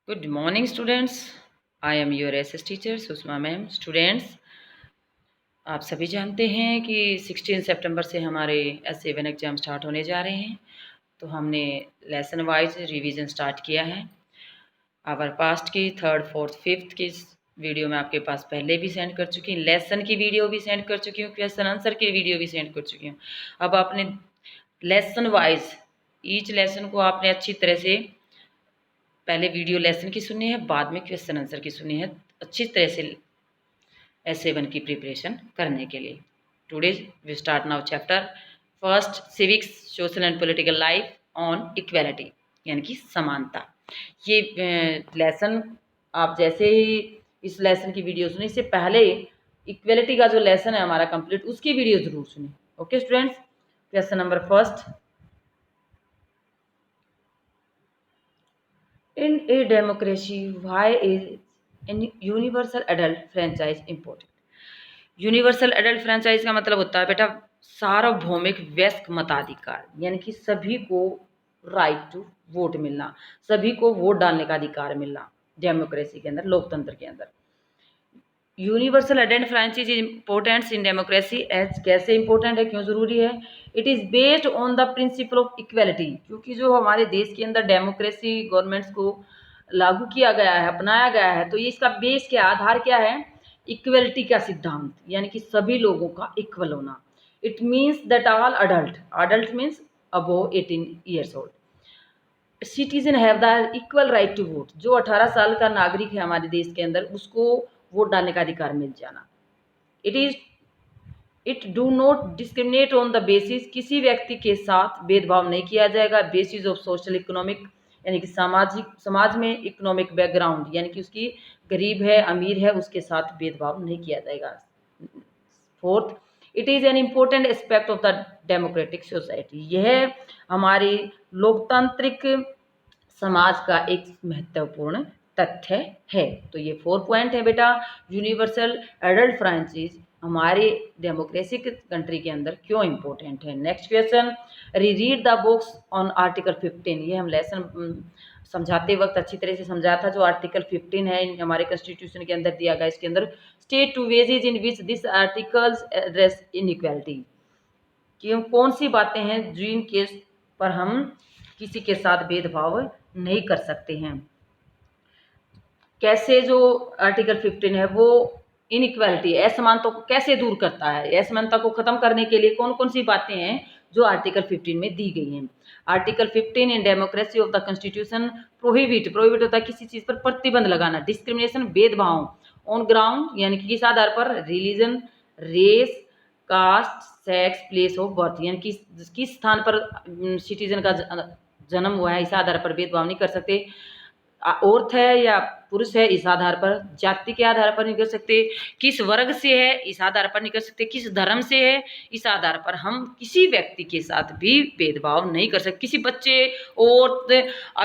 Good morning, students. I am your SS teacher, Sushma ma'am. Students, आप सभी जानते हैं कि 16 सितंबर से हमारे S7 एग्ज़ाम स्टार्ट होने जा रहे हैं. तो हमने लेसन वाइज रिवीजन स्टार्ट किया है. आवर पास्ट की थर्ड फोर्थ फिफ्थ की वीडियो मैं आपके पास पहले भी सेंड कर चुकी हूँ. लेसन की वीडियो भी सेंड कर चुकी हूँ. क्वेश्चन आंसर की वीडियो भी सेंड कर चुकी हूँ. अब आपने लेसन वाइज ईच लेसन को आपने अच्छी तरह से पहले वीडियो लेसन की सुननी है, बाद में क्वेश्चन आंसर की सुननी है, अच्छी तरह से S7 की प्रिपरेशन करने के लिए. Today we start now chapter first, civics social and political life on equality, यानी कि समानता. ये लेसन आप जैसे ही इस लेसन की वीडियो सुने, इससे पहले इक्वेलिटी का जो लेसन है हमारा कंप्लीट, उसकी वीडियो जरूर सुने. Okay students, question number first. In a democracy, why is an universal adult franchise important? Universal adult franchise का मतलब होता है बेटा सार्वभौमिक वयस्क मताधिकार, यानी कि सभी को राइट टू वोट मिलना, सभी को वोट डालने का अधिकार मिलना डेमोक्रेसी के अंदर, लोकतंत्र के अंदर. Universal adult franchise importance in democracy as, कैसे इंपॉर्टेंट है, क्यों ज़रूरी है? It is based on the principle of equality, क्योंकि जो हमारे देश के अंदर डेमोक्रेसी गवर्नमेंट्स को लागू किया गया है, अपनाया गया है, तो ये इसका बेस क्या, आधार क्या है? इक्वेलिटी का सिद्धांत, यानी कि सभी लोगों का इक्वल होना. It means that all adult, adult means above 18 years old, citizen have the equal right to vote. जो 18 साल का नागरिक है हमारे देश के अंदर, उसको वोट डालने का अधिकार मिल जाना. It do not discriminate on the basis, किसी व्यक्ति के साथ भेदभाव नहीं किया जाएगा. बेसिस ऑफ सोशल इकोनॉमिक, यानी कि सामाजिक, समाज में इकोनॉमिक बैकग्राउंड, यानी कि उसकी गरीब है अमीर है उसके साथ भेदभाव नहीं किया जाएगा. Fourth, it is an important aspect of the democratic society, यह हमारी लोकतांत्रिक समाज का एक महत्वपूर्ण तथ्य है. तो ये 4 पॉइंट है बेटा. यूनिवर्सल एडल्ट फ्रेंचाइज हमारे डेमोक्रेसी कंट्री के अंदर क्यों इम्पोर्टेंट है. Next question, read the books on article 15. ये हम लेसन समझाते वक्त अच्छी तरह से समझा था. जो आर्टिकल 15 है हमारे कॉन्स्टिट्यूशन के अंदर दिया गया, इसके अंदर state two wages in which this articles address inequality, क्यों, कौन सी बातें हैं जिन के पर हम किसी के साथ भेदभाव नहीं कर सकते हैं. कैसे जो आर्टिकल 15 है वो इनइक्वालिटी, असमानता को कैसे दूर करता है, असमानता को खत्म करने के लिए कौन कौन सी बातें हैं जो आर्टिकल 15 में दी गई हैं. Article 15 in democracy of the constitution prohibit होता है किसी चीज पर प्रतिबंध लगाना, डिस्क्रिमिनेशन भेदभाव, ऑन ग्राउंड यानी कि किस आधार पर, religion, race, caste, sex, place of birth, यानी कि किस स्थान पर सिटीजन का जन्म हुआ है इस आधार पर भेदभाव नहीं कर सकते. औरत है या पुरुष है इस आधार पर, जाति के आधार पर नहीं कर सकते, किस वर्ग से है इस आधार पर नहीं कर सकते, किस धर्म से है इस आधार पर हम किसी व्यक्ति के साथ भी भेदभाव नहीं कर सकते. किसी बच्चे, औरत,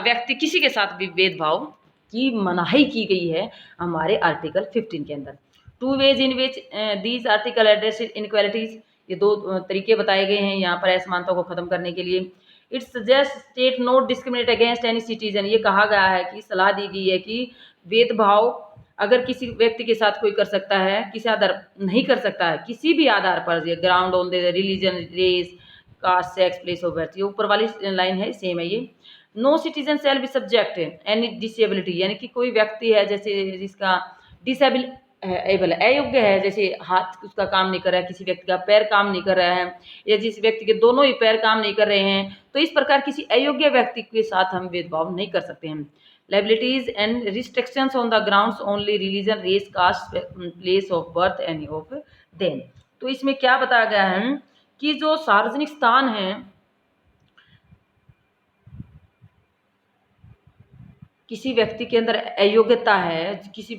व्यक्ति, किसी के साथ भी भेदभाव की मनाही की गई है हमारे आर्टिकल 15 के अंदर. 2 ways in which these article address inequalities, ये 2 तरीके बताए गए हैं यहाँ पर असमानता को खत्म करने के लिए. It suggest state not discriminate against any citizen, ये कहा गया है कि सलाह दी गई है कि भेदभाव अगर किसी व्यक्ति के साथ कोई कर सकता है, किसी आधार नहीं कर सकता है, किसी भी आधार पर, ground on the religion, race, caste, sex, place of birth, ये ऊपर वाली लाइन है सेम है ये. No citizen shall be subject any disability, यानी कि कोई व्यक्ति है जैसे जिसका डिसेबल एबल अयोग्य है, जैसे हाथ उसका काम नहीं कर रहा है, किसी व्यक्ति का पैर काम नहीं कर रहा है, या जिस व्यक्ति के दोनों ही पैर काम नहीं कर रहे हैं, तो इस प्रकार किसी अयोग्य व्यक्ति के साथ हम भेदभाव नहीं कर सकते हैं. Liabilities and restrictions on the grounds only religion, race, caste, place of birth any of them. तो इसमें क्या बताया गया है कि जो सार्वजनिक स्थान है, किसी व्यक्ति के अंदर अयोग्यता है, किसी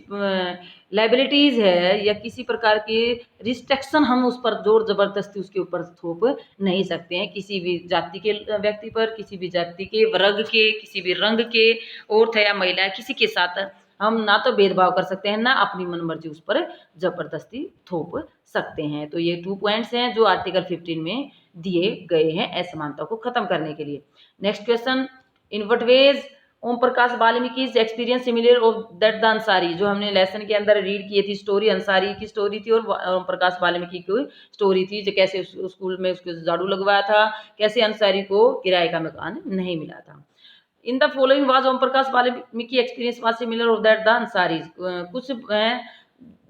लाइबिलिटीज़ है या किसी प्रकार की रिस्ट्रिक्शन हम उस पर जोर ज़बरदस्ती उसके ऊपर थोप नहीं सकते हैं. किसी भी जाति के व्यक्ति पर, किसी भी जाति के, वर्ग के, किसी भी रंग के, औरत है या महिला है, किसी के साथ हम ना तो भेदभाव कर सकते हैं, ना अपनी मनमर्जी उस पर ज़बरदस्ती थोप सकते हैं. तो ये 2 पॉइंट्स हैं जो आर्टिकल 15 में दिए गए हैं असमानता को ख़त्म करने के लिए. Next question, in what way Om Prakash Valmiki experience similar of that the Ansari, जो हमने लेसन के अंदर रीड किए थी स्टोरी, अंसारी की स्टोरी थी और ओम प्रकाश वाल्मीकि की स्टोरी थी, जो कैसे स्कूल में उसको झाड़ू लगवाया था, कैसे अंसारी को किराए का मकान नहीं मिला था। In the following was Om Prakash Valmiki experience was similar of that the Ansari, कुछ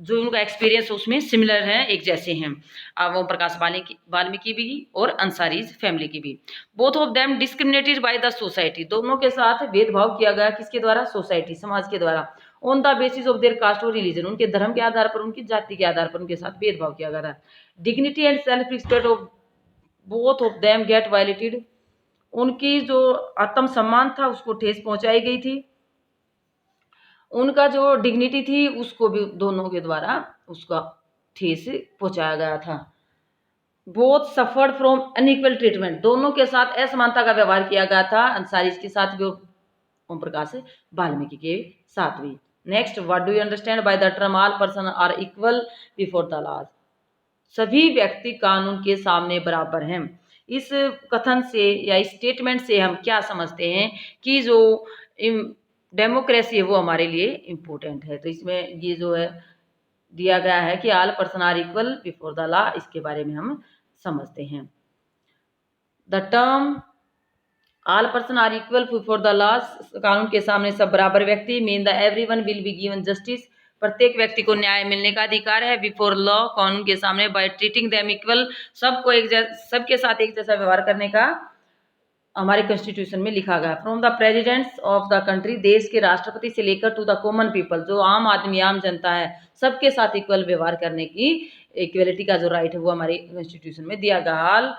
जो उनका एक्सपीरियंस उसमें सिमिलर है, एक जैसे हैं। अब ओम प्रकाश वाल्मीकि भी और अंसारीज फैमिली की भी। Both of them discriminated by the society, दोनों के साथ भेदभाव किया गया, किसके द्वारा? सोसाइटी, समाज के द्वारा। On the basis of their caste और रिलीजन, उनके धर्म के आधार पर, उनकी जाति के आधार पर उनके साथ भेदभाव किया गया था। Dignity and self respect of both of them get violated, उनकी जो आत्म सम्मान था उसको ठेस पहुंचाई गई थी, उनका जो डिग्निटी थी उसको भी दोनों के द्वारा उसका ठेस पहुंचाया गया था। Both suffered from unequal treatment, दोनों के साथ असमानता का व्यवहार किया गया था, अंसारी के साथ भी और ओम प्रकाश वाल्मीकि के साथ भी। Next, what do you understand by the term all person are equal before the law, सभी व्यक्ति कानून के सामने बराबर हैं। इस कथन से या इस स्टेटमेंट से हम क्या समझते हैं कि जो डेमोक्रेसी है वो हमारे लिए इम्पोर्टेंट है। तो इसमें ये जो है दिया गया है कि all person are equal before the law, इसके बारे में हम समझते हैं। The term all person are equal before the law, कानून के सामने सब बराबर व्यक्ति, mean the everyone will be given justice, प्रत्येक व्यक्ति को न्याय मिलने का अधिकार है। बिफोर लॉ, कानून के सामने, बाय ट्रीटिंग देम इक्वल, सबको सबके साथ एक जैसा व्यवहार करने का हमारे कॉन्स्टिट्यूशन में लिखा गया। From the presidents of the country, देश के राष्ट्रपति से लेकर टू द कॉमन पीपल, जो आम आदमी, आम जनता है, सबके साथ इक्वल व्यवहार करने की, इक्वलिटी का जो राइट है वो हमारे कॉन्स्टिट्यूशन में दिया गया। All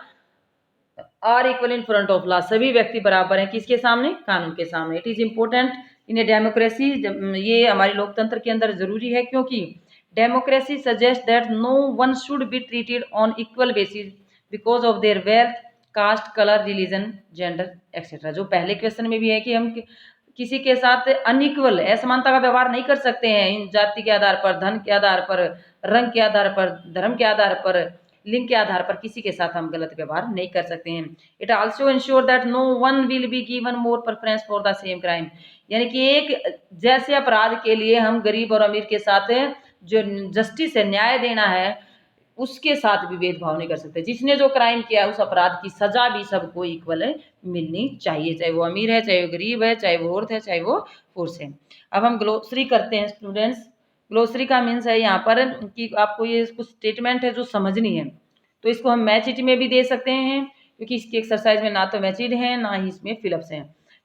are equal in front of law, सभी व्यक्ति बराबर हैं किसके सामने? कानून के सामने। It is important in a democracy, ये हमारे लोकतंत्र के अंदर जरूरी है, क्योंकि democracy suggest that no one should be treated on equal basis because of their wealth, caste, colour, religion, gender etcetera. जो पहले क्वेश्चन में भी है कि हम किसी के साथ अनइक्वल, असमानता का व्यवहार नहीं कर सकते हैं, इन जाति के आधार पर, धन के आधार पर, रंग के आधार पर, धर्म के आधार पर, लिंग के आधार पर किसी के साथ हम गलत व्यवहार नहीं कर सकते हैं। It also ensure that no one will be given more preference for the same crime, यानी कि एक जैसे अपराध के लिए हम गरीब और अमीर के साथ जो जस्टिस है, न्याय देना है, उसके साथ भी भेदभाव नहीं कर सकते। जिसने जो क्राइम किया उस अपराध की सजा भी सबको इक्वल मिलनी चाहिए, चाहे वो अमीर है, चाहे वो गरीब है, चाहे वो औरत है, चाहे वो पुरुष है। अब हम ग्लोसरी करते हैं स्टूडेंट्स। ग्लोसरी का मीन्स है यहाँ पर कि आपको ये कुछ स्टेटमेंट है जो समझनी है, तो इसको हम मैच इट में भी दे सकते हैं, क्योंकि इसकी एक्सरसाइज में ना तो मैच इट है ना ही इसमें फिलअप्स हैं,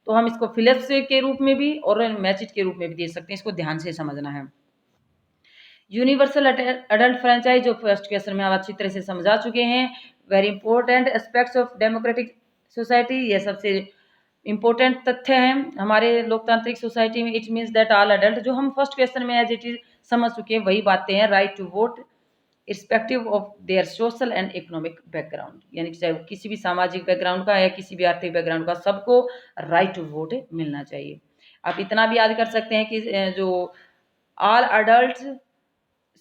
तो हम इसको फिलअप्स के रूप में भी और मैच इट के रूप में भी दे सकते हैं। इसको ध्यान से समझना है। यूनिवर्सल अडल्ट फ्रेंचाइज, जो फर्स्ट क्वेश्चन में आप अच्छी तरह से समझा चुके हैं। Very important aspects of democratic society, ये सबसे इंपॉर्टेंट तथ्य हैं हमारे लोकतांत्रिक सोसाइटी में। It means that all adult, जो हम फर्स्ट क्वेश्चन में एज इट इज समझ चुके हैं वही बातें हैं। Right to vote irrespective of their social and economic background, यानी कि चाहे किसी भी सामाजिक बैकग्राउंड का या किसी भी आर्थिक बैकग्राउंड का, सबको राइट टू वोट मिलना चाहिए। आप इतना भी याद कर सकते हैं कि जो all adult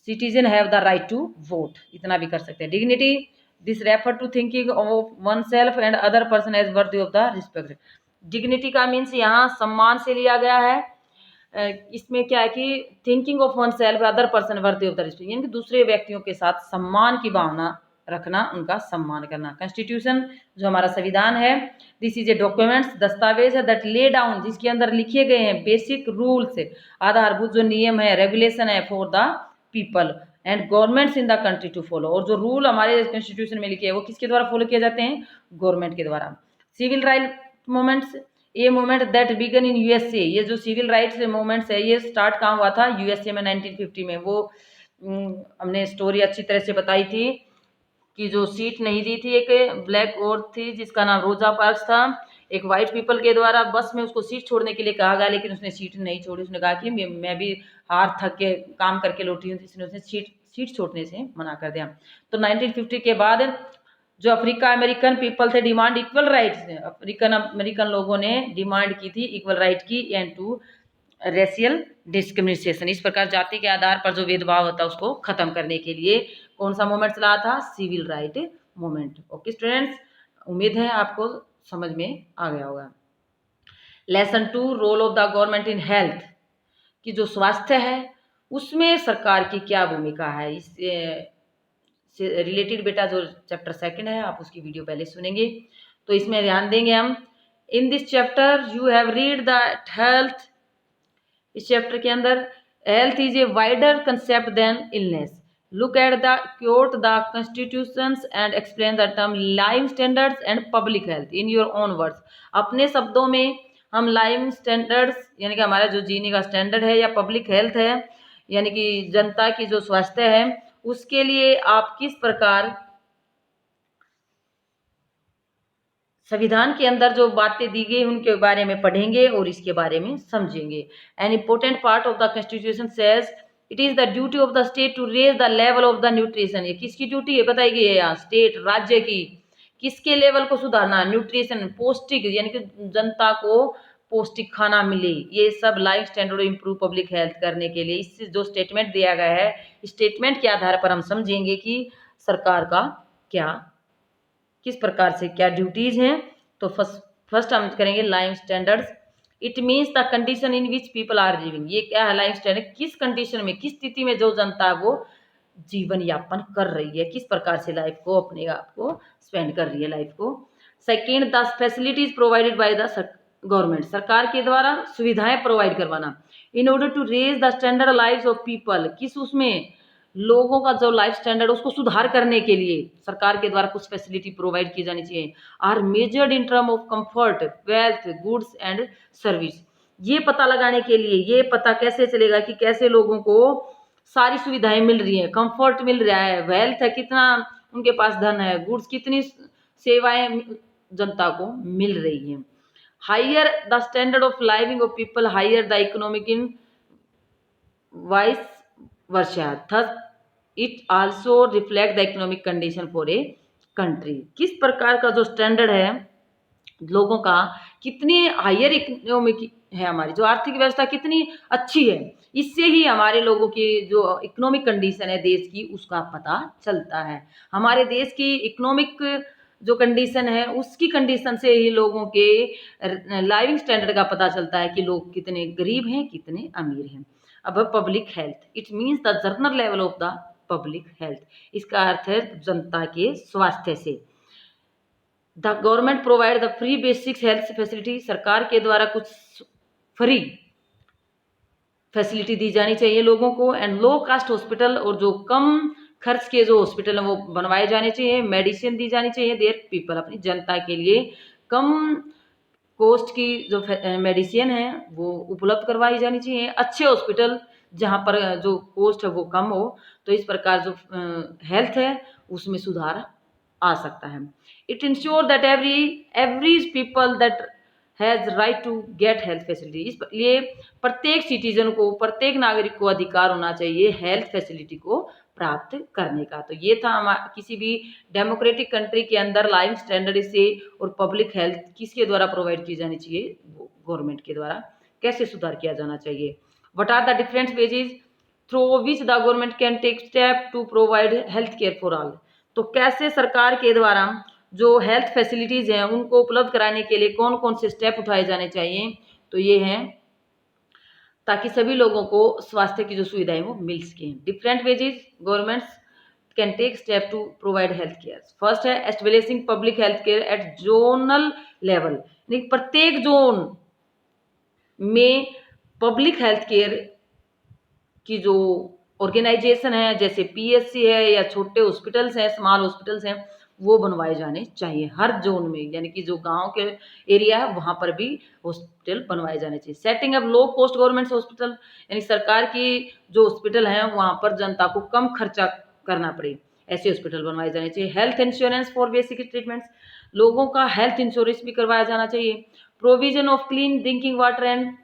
citizen have the right to vote, इतना भी कर सकते हैं। Dignity, this refer to thinking of one self and other person as worthy of the respect. Dignity का मीन्स यहाँ सम्मान से लिया गया है। इसमें क्या है कि thinking of one self other person वर्दी ऑफ द रिस्पेक्ट, यानी कि दूसरे व्यक्तियों के साथ सम्मान की भावना रखना, उनका सम्मान करना। कॉन्स्टिट्यूशन, जो हमारा संविधान है, दिस इज ए डॉक्यूमेंट्स, दस्तावेज है, दैट ले डाउन, जिसके अंदर लिखे गए हैं बेसिक रूल्स, आधारभूत जो नियम है, रेगुलेशन है for the people and governments in the country to follow, और जो रूल हमारे कॉन्स्टिट्यूशन में लिखे हैं वो किसके द्वारा फॉलो किए जाते हैं? गवर्नमेंट के द्वारा। सिविल राइट मूवमेंट्स, ये movement that began in USA, ये जो सिविल राइट्स मूवमेंट्स है ये स्टार्ट कहाँ हुआ था? यूएसए में 1950 में। वो हमने स्टोरी अच्छी तरह से बताई थी कि जो सीट नहीं दी थी, एक ब्लैक औरत थी जिसका नाम रोजा पार्क्स था, एक वाइट पीपल के द्वारा बस में उसको सीट छोड़ने के लिए कहा गया, लेकिन उसने सीट नहीं छोड़ी। उसने कहा कि मैं भी हार थक के काम करके लौटी हूँ, इसलिए उसने सीट छोड़ने से मना कर दिया। तो 1950 के बाद जो अफ्रीका अमेरिकन पीपल थे, demand equal rights, African American लोगों ने डिमांड की थी इक्वल राइट की एंड टू रेशियल डिस्क्रिमिनेशन, इस प्रकार जाति के आधार पर जो भेदभाव होता है उसको खत्म करने के लिए कौन सा मूवमेंट चला था? Civil right movement. Okay students, उम्मीद है आपको समझ में आ गया होगा। Lesson 2 role of the government in health, कि जो स्वास्थ्य है उसमें सरकार की क्या भूमिका है, इससे रिलेटेड बेटा जो चैप्टर 2 है आप उसकी वीडियो पहले सुनेंगे। तो इसमें ध्यान देंगे हम। In this chapter you have read the health, इस चैप्टर के अंदर health is a wider concept than illness, look at the quote the constitutions and explain the term life standards and public health in your own words. अपने शब्दों में हम life standards यानी कि हमारा जो जीने का स्टैंडर्ड है, या पब्लिक हेल्थ है यानी कि जनता की जो स्वास्थ्य है, उसके लिए आप किस प्रकार संविधान के अंदर जो बातें दी गई उनके बारे में पढ़ेंगे और इसके बारे में समझेंगे। An important part of the constitution says it is the duty of the state to raise the level of the nutrition. ये किसकी ड्यूटी है बताई गई है यहाँ, स्टेट राज्य की, किसके लेवल को सुधारना, न्यूट्रिशन पौष्टिक यानी कि जनता को पौष्टिक खाना मिले, ये सब life standard improve public health करने के लिए इससे जो स्टेटमेंट दिया गया है, स्टेटमेंट के आधार पर हम समझेंगे कि सरकार का क्या किस प्रकार से क्या ड्यूटीज हैं। तो फर्स्ट हम करेंगे life standards. It means the condition in which people are living. ये क्या है लाइफ स्टैंडर्ड, किस कंडीशन में, किस स्थिति में जो जनता है वो जीवन यापन कर रही है, किस प्रकार से लाइफ को अपने आप को स्पेंड कर रही है लाइफ को। Second the facilities provided by the government, सरकार के द्वारा सुविधाएं प्रोवाइड करवाना in order to raise the standard life of people, किस उसमें लोगों का जो लाइफ स्टैंडर्ड उसको सुधार करने के लिए सरकार के द्वारा कुछ फैसिलिटी प्रोवाइड की जानी चाहिए। Are measured in term of comfort wealth goods and service, ये पता लगाने के लिए, ये पता कैसे चलेगा कि कैसे लोगों को सारी सुविधाएं मिल रही हैं, कंफर्ट मिल रहा है, वेल्थ है कितना उनके पास धन है, गुड्स कितनी सेवाएं जनता को मिल रही हैं। Higher the standard of living of people, higher the economic in vice versa, thus it also reflect the economic condition for a country. किस प्रकार का जो स्टैंडर्ड है लोगों का, कितनी हायर इकोनॉमिक है, हमारी जो आर्थिक व्यवस्था कितनी अच्छी है, इससे ही हमारे लोगों की जो इकोनॉमिक कंडीशन है देश की उसका पता चलता है। हमारे देश की इकोनॉमिक जो कंडीशन है उसकी कंडीशन से ही लोगों के लाइविंग स्टैंडर्ड का पता चलता है कि लोग कितने गरीब हैं कितने अमीर हैं। अब public health, it means the general level of the public health, इसका अर्थ है जनता के स्वास्थ्य से। The government provide the free basic health facility, सरकार के द्वारा कुछ फ्री फैसिलिटी दी जानी चाहिए लोगों को। एंड लो कास्ट हॉस्पिटल, और जो कम खर्च के जो हॉस्पिटल हैं वो बनवाए जाने चाहिए। मेडिसिन दी जानी चाहिए देयर पीपल, अपनी जनता के लिए कम कॉस्ट की जो मेडिसिन है वो उपलब्ध करवाई जानी चाहिए। अच्छे हॉस्पिटल जहाँ पर जो कॉस्ट है वो कम हो, तो इस प्रकार जो हेल्थ है उसमें सुधार आ सकता है। It insure that every people that has right to get health facility, इसलिए प्रत्येक सिटीजन को, प्रत्येक नागरिक को अधिकार होना चाहिए हेल्थ फैसिलिटी को प्राप्त करने का। तो ये था हमारा किसी भी डेमोक्रेटिक कंट्री के अंदर लाइफ स्टैंडर्ड से और पब्लिक हेल्थ किसके द्वारा प्रोवाइड की जानी चाहिए, गवर्नमेंट के द्वारा कैसे सुधार किया जाना चाहिए। What are the different ways through which the government can take step to provide health care for all, तो कैसे सरकार के द्वारा जो हेल्थ फैसिलिटीज़ हैं उनको उपलब्ध कराने के लिए कौन कौन से स्टेप उठाए जाने चाहिए। तो ये हैं ताकि सभी लोगों को स्वास्थ्य की जो सुविधाएं वो मिल सकें। Different wages governments can take step to provide health care. First है establishing public health care at zonal level, यानी प्रत्येक जोन में पब्लिक हेल्थ केयर की जो ऑर्गेनाइजेशन है, जैसे पीएचसी है या छोटे हॉस्पिटल्स हैं, स्मॉल हॉस्पिटल्स हैं, वो बनवाए जाने चाहिए हर जोन में, यानी कि जो गांव के एरिया है वहां पर भी हॉस्पिटल बनवाए जाने चाहिए। Setting up low cost government hospital, यानी सरकार की जो हॉस्पिटल हैं वहां पर जनता को कम खर्चा करना पड़े, ऐसे हॉस्पिटल बनवाए जाने चाहिए। Health insurance for basic treatments, लोगों का हेल्थ इंश्योरेंस भी करवाया जाना चाहिए। Provision of clean drinking water and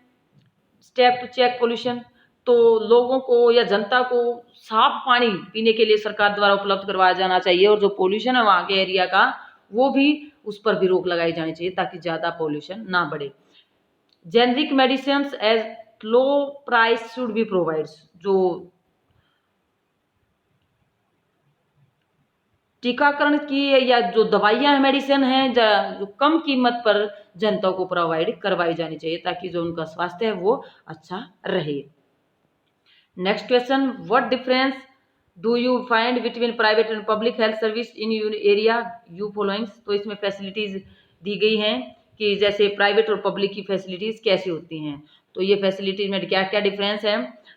step to check pollution, तो लोगों को या जनता को साफ पानी पीने के लिए सरकार द्वारा उपलब्ध करवाया जाना चाहिए, और जो पोल्यूशन है वहाँ के एरिया का वो भी, उस पर भी रोक लगाई जानी चाहिए ताकि ज़्यादा पोल्यूशन ना बढ़े। Generic medicine as low price should be provide, जो टीकाकरण की या जो दवाइयाँ हैं, मेडिसिन हैं, जो कम कीमत पर जनता को प्रोवाइड करवाई जानी चाहिए ताकि जो उनका स्वास्थ्य है वो अच्छा रहे। Next question, what difference do you find between private and public health service in your area you followings. तो इसमें फैसिलिटीज दी गई हैं कि जैसे प्राइवेट और पब्लिक की फैसिलिटीज कैसी होती हैं। तो ये फैसिलिटीज में क्या क्या डिफरेंस है,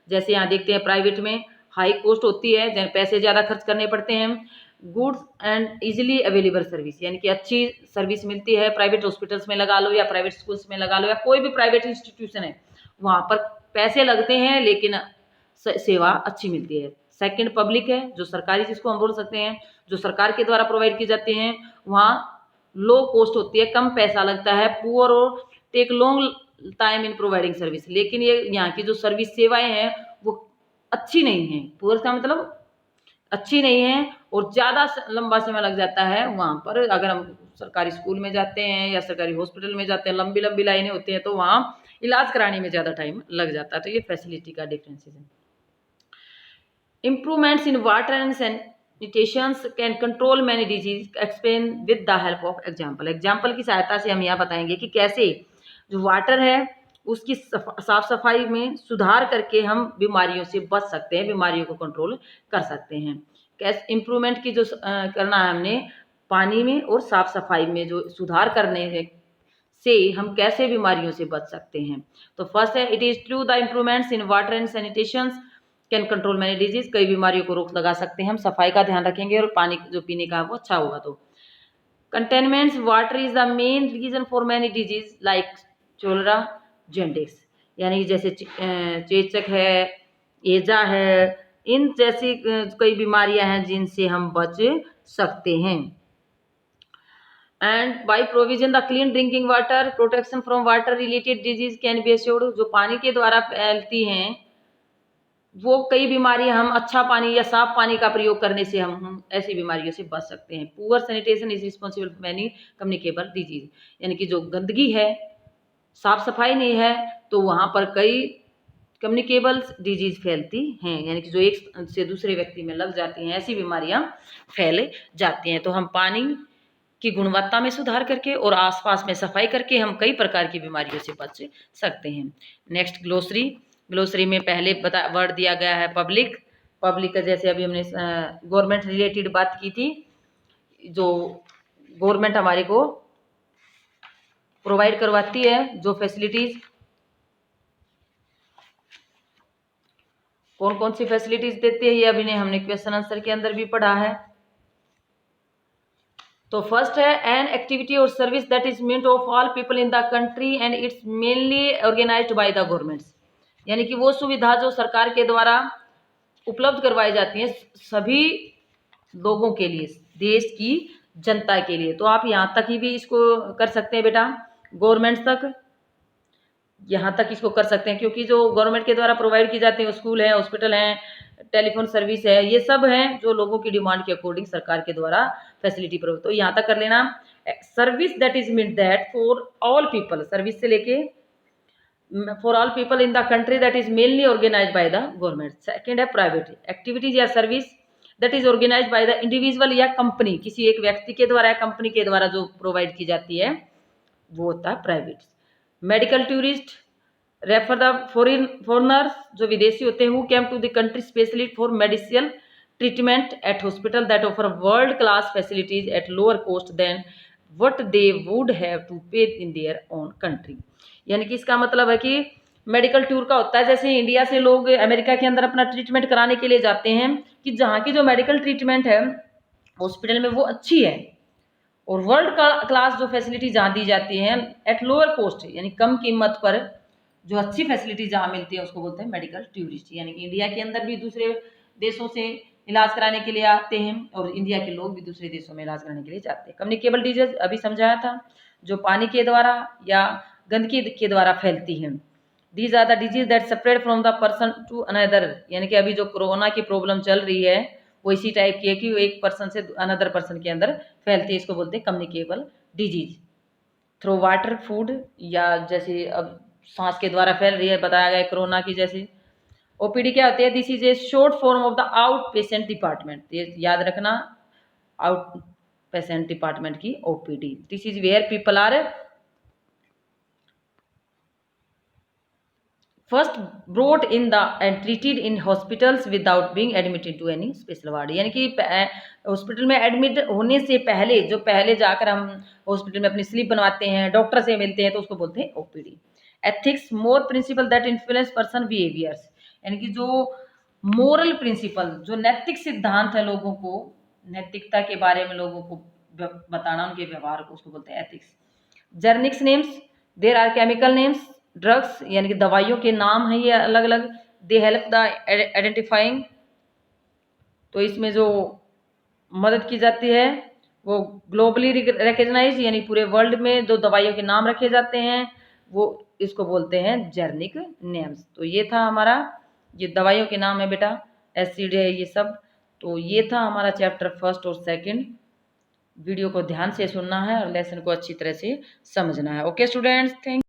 जैसे यहाँ देखते हैं प्राइवेट में हाई कॉस्ट होती है, पैसे ज़्यादा खर्च करने पड़ते हैं। Goods and easily available service, यानी कि अच्छी सर्विस मिलती है। प्राइवेट हॉस्पिटल्स में लगा लो या प्राइवेट स्कूल्स में लगा लो या कोई भी प्राइवेट इंस्टीट्यूशन है, वहाँ पर पैसे लगते हैं लेकिन सेवा अच्छी मिलती है। सेकंड पब्लिक है, जो सरकारी जिसको हम बोल सकते हैं, जो सरकार के द्वारा प्रोवाइड की जाती हैं, वहाँ लो कॉस्ट होती है, कम पैसा लगता है। पुअर और take long time in providing service, लेकिन ये यहाँ की जो सर्विस सेवाएं हैं वो अच्छी नहीं है। पुअर का मतलब अच्छी नहीं है और ज़्यादा लंबा समय लग जाता है वहाँ पर। अगर हम सरकारी स्कूल में जाते हैं या सरकारी हॉस्पिटल में जाते हैं, लंबी लंबी लाइनें होती हैं, तो वहाँ इलाज कराने में ज़्यादा टाइम लग जाता है। तो ये फैसिलिटी का डिफरेंसेस है। Improvements in water and sanitations can control many diseases. Explain with the help of example. Example की सहायता से हम यह बताएंगे कि कैसे जो वाटर है उसकी साफ सफाई में सुधार करके हम बीमारियों से बच सकते हैं, बीमारियों को कंट्रोल कर सकते हैं। कैसे इम्प्रूवमेंट की जो करना है हमने पानी में और साफ सफाई में जो सुधार करने से हम कैसे बीमारियों से बच सकते हैं। तो फर्स्ट है, it is through the improvements in water and sanitations can control many disease. कई बीमारियों को रोक लगा सकते हैं हम सफाई का ध्यान रखेंगे और पानी जो पीने का वो अच्छा होगा। तो containments water is the main reason for many disease like cholera jaundice, यानी जैसे चेचक है, एजा है, इन जैसी कई बीमारियां हैं जिनसे हम बच सकते हैं। And by provision the clean drinking water protection from water related disease can be assured. जो पानी के द्वारा फैलती हैं वो कई बीमारियां हम अच्छा पानी या साफ पानी का प्रयोग करने से हम ऐसी बीमारियों से बच सकते हैं। Poor sanitation is responsible for many communicable disease, यानी कि जो गंदगी है, साफ सफाई नहीं है, तो वहाँ पर कई कम्युनिकेबल डिजीज फैलती हैं, यानी कि जो एक से दूसरे व्यक्ति में लग जाती हैं, ऐसी बीमारियां फैल जाती हैं। तो हम पानी की गुणवत्ता में सुधार करके और आसपास में सफाई करके हम कई प्रकार की बीमारियों से बच सकते हैं। नेक्स्ट ग्लोसरी, ग्लोसरी में पहले वर्ड दिया गया है पब्लिक। पब्लिक का जैसे अभी हमने गवर्नमेंट रिलेटेड बात की थी, जो गवर्नमेंट हमारे को प्रोवाइड करवाती है जो फैसिलिटीज, कौन कौन सी फैसिलिटीज देती है ये अभी ने हमने क्वेश्चन आंसर के अंदर भी पढ़ा है। तो फर्स्ट है एन एक्टिविटी और service that is meant of all people in the country and it's mainly organised by the governments, यानी कि वो सुविधा जो सरकार के द्वारा उपलब्ध करवाई जाती है सभी लोगों के लिए, देश की जनता के लिए। तो आप यहाँ तक ही भी इसको कर सकते हैं बेटा, गवर्नमेंट तक यहाँ तक इसको कर सकते हैं, क्योंकि जो गवर्नमेंट के द्वारा प्रोवाइड की जाती है स्कूल है, हॉस्पिटल हैं, टेलीफोन सर्विस है, ये सब हैं जो लोगों की डिमांड के अकॉर्डिंग सरकार के द्वारा फैसिलिटी प्रोवाइड। तो यहाँ तक कर लेना। Service that is mean that for all people, service से लेके for all people in the country that is mainly organised by the government. Second है प्राइवेट एक्टिविटीज या service that is organised by the individual या company, किसी एक व्यक्ति के द्वारा या कंपनी के द्वारा जो प्रोवाइड की जाती है वो होता है private. Medical tourist refer the foreigners, जो विदेशी होते हैं, who came to the country specially for medicinal treatment at hospital that offer world class facilities at lower cost than what they would have to pay in their own country. यानी कि इसका मतलब है कि मेडिकल टूर का होता है, जैसे इंडिया से लोग अमेरिका के अंदर अपना ट्रीटमेंट कराने के लिए जाते हैं, कि जहाँ की जो मेडिकल ट्रीटमेंट है हॉस्पिटल में वो अच्छी है और वर्ल्ड क्लास जो फैसिलिटी जहाँ दी जाती हैं एट लोअर कॉस्ट, यानी कम कीमत पर जो अच्छी फैसिलिटी जहाँ मिलती है उसको बोलते हैं मेडिकल टूरिस्ट। यानी कि इंडिया के अंदर भी दूसरे देशों से इलाज कराने के लिए आते हैं और इंडिया के लोग भी दूसरे देशों में इलाज कराने के लिए जाते हैं। कम्युनिकेबल डिजीज अभी समझाया था, जो पानी के द्वारा या गंदगी के द्वारा फैलती हैं। These are the disease that spread from the person to another, यानी कि अभी जो कोरोना की प्रॉब्लम चल रही है वो इसी टाइप की है कि वो एक पर्सन से अनदर पर्सन के अंदर फैलती है, इसको बोलते हैं communicable disease. Through water, food, या जैसे अब सांस के द्वारा फैल रही है, बताया गया कोरोना की जैसे। ओपीडी क्या होती है? This is a short form of the out patient department, ये याद रखना, आउट पेशेंट डिपार्टमेंट की OPD. This is where people are first brought in the and treated in hospitals without being admitted to any special ward, यानी कि hospital में admit होने से पहले, जो पहले जाकर हम हॉस्पिटल में अपनी स्लिप बनवाते हैं, डॉक्टर से मिलते हैं, तो उसको बोलते हैं OPD. Ethics more principal that influence person behaviours, यानी कि जो मोरल प्रिंसिपल, जो नैतिक सिद्धांत है लोगों को, नैतिकता के बारे में लोगों को बताना, उनके व्यवहार को, उसको बोलते हैं ethics. Generics names, there are chemical names, drugs यानी कि दवाइयों के नाम हैं ये अलग अलग। दे हेल्प द आइडेंटिफाइंग, तो इसमें जो मदद की जाती है वो ग्लोबली रिकग्नाइज, यानी पूरे वर्ल्ड में जो दवाइयों के नाम रखे जाते हैं वो इसको बोलते हैं जेर्निक नेम्स। तो ये था हमारा, ये दवाइयों के नाम है बेटा, एसिड है ये सब। तो ये था हमारा चैप्टर फर्स्ट और सेकंड। वीडियो को ध्यान से सुनना है और लेसन को अच्छी तरह से समझना है। Okay students, thank